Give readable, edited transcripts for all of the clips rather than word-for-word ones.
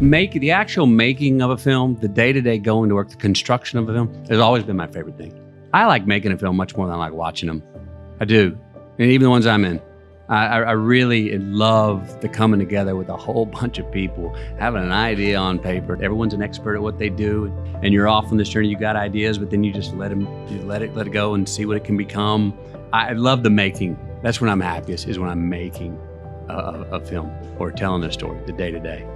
The actual making of a film, the day-to-day going to work, the construction of a film has always been my favorite thing. I like making a film much more than I like watching them. I do. And even the ones I'm in. I really love the coming together with a whole bunch of people, having an idea on paper. Everyone's an expert at what they do, and you're off on this journey. You got ideas, but then you just let it go and see what it can become. I love the making. That's when I'm happiest, is when I'm making a film or telling a story, the day-to-day.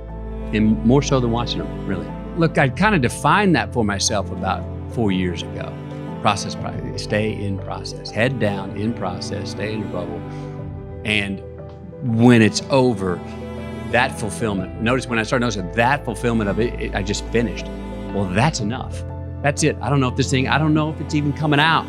And more so than watching them, really. Look, I kind of defined that for myself about 4 years ago. Process, stay in process, head down in process, stay in your bubble. And when it's over, that fulfillment, notice when I started noticing that fulfillment of it, I just finished. Well, that's enough. That's it. I don't know if it's even coming out.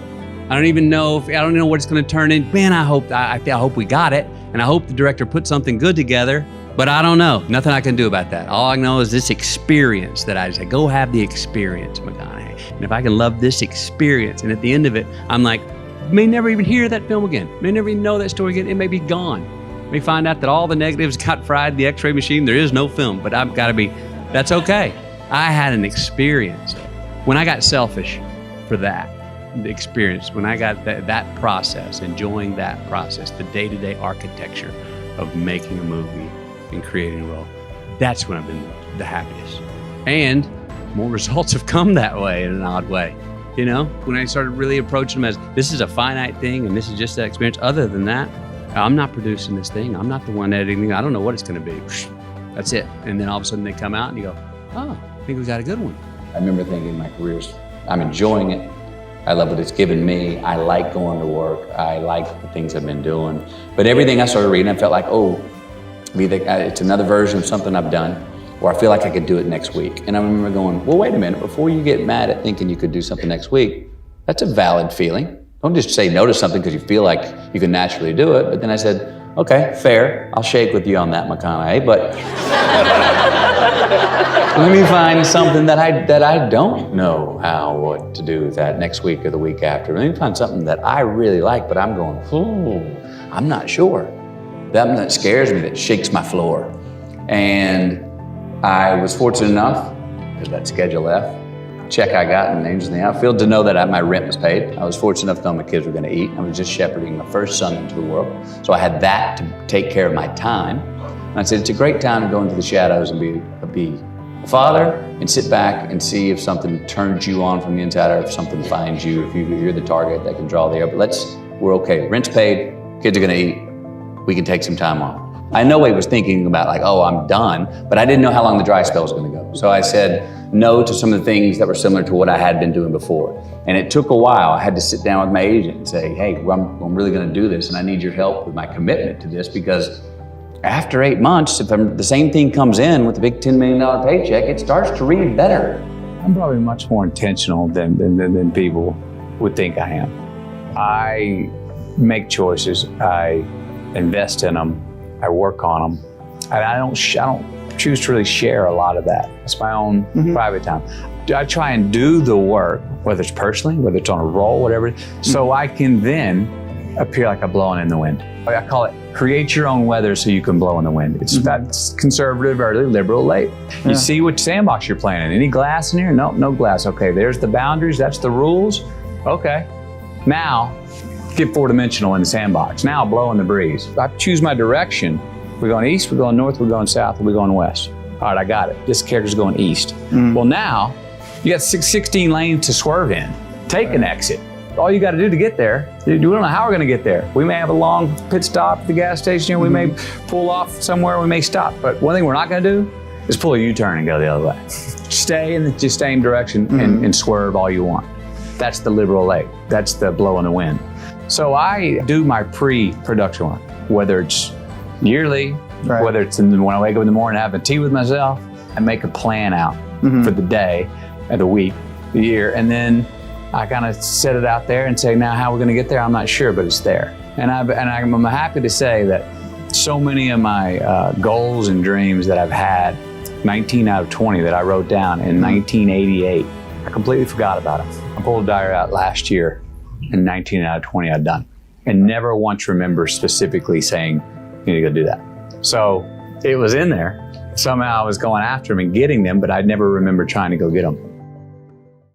I don't know what it's going to turn in. Man, I hope we got it. And I hope the director put something good together, but I don't know. Nothing I can do about that. All I know is this experience that I say, go have the experience, McConaughey. And if I can love this experience, and at the end of it, I'm like, may never even hear that film again. May never even know that story again. It may be gone. May find out that all the negatives got fried in the x-ray machine. There is no film, but that's okay. I had an experience. When I got selfish for that, the experience, when I got that process, enjoying that process, the day-to-day architecture of making a movie and creating a role, that's when I've been the happiest. And more results have come that way in an odd way. You know, when I started really approaching them as this is a finite thing and this is just that experience. Other than that, I'm not producing this thing. I'm not the one editing it. I don't know what it's going to be. That's it. And then all of a sudden they come out and you go, oh, I think we got a good one. I remember thinking my career's, I'm enjoying it. I love what it's given me. I like going to work. I like the things I've been doing. But everything I started reading, I felt like, it's another version of something I've done, or I feel like I could do it next week. And I remember going, well, wait a minute, before you get mad at thinking you could do something next week, that's a valid feeling. Don't just say no to something because you feel like you can naturally do it. But then I said, okay, fair. I'll shake with you on that, McConaughey, but let me find something that I don't know what to do that next week or the week after. Let me find something that I really like, but I'm going, I'm not sure. That scares me, that shakes my floor. And I was fortunate enough, because that Schedule F check I got in Angels in the Outfield, to know that my rent was paid. I was fortunate enough to know my kids were going to eat. I was just shepherding my first son into the world. So I had that to take care of my time. And I said, it's a great time to go into the shadows and be a father and sit back and see if something turns you on from the inside or if something finds you, if you're the target that can draw the air. But we're okay. Rent's paid, kids are going to eat, we can take some time off. I know I was thinking about like, oh, I'm done, but I didn't know how long the dry spell was going to go. So I said no to some of the things that were similar to what I had been doing before. And it took a while. I had to sit down with my agent and say, hey, I'm really going to do this, and I need your help with my commitment to this, because after 8 months, if the same thing comes in with a big $10 million paycheck, it starts to read better. I'm probably much more intentional than people would think I am. I make choices. I invest in them. I work on them. And I don't choose to really share a lot of that. It's my own private time. I try and do the work, whether it's personally, whether it's on a roll, whatever, so I can then appear like I'm blowing in the wind. I call it create your own weather so you can blow in the wind. It's that's conservative, early, liberal, late. You see which sandbox you're playing in. Any glass in here? Nope, no glass. Okay, there's the boundaries, that's the rules. Okay, now get four-dimensional in the sandbox. Now blow in the breeze. If I choose my direction, we're going east, we're going north, we're going south, or we're going west. All right, I got it. This character's going east. Well, now you got 16 lanes to swerve in. Take an exit. All you got to do to get there, we don't know how we're going to get there. We may have a long pit stop at the gas station. We may pull off somewhere. We may stop. But one thing we're not going to do is pull a U-turn and go the other way. Stay in the same direction and swerve all you want. That's the liberal lake. That's the blow in the wind. So I do my pre-production work, whether it's yearly, whether it's when I wake up in the morning, having tea with myself, and make a plan out for the day, the week, the year, and then I kind of set it out there and say, now how we're going to get there, I'm not sure, but it's there. And I'm happy to say that so many of my goals and dreams that I've had, 19 out of 20 that I wrote down in 1988, I completely forgot about them. I pulled a diary out last year, and 19 out of 20 I'd done, and never once remember specifically saying, you need to go do that. So it was in there somehow I was going after them and getting them, but I'd never remember trying to go get them.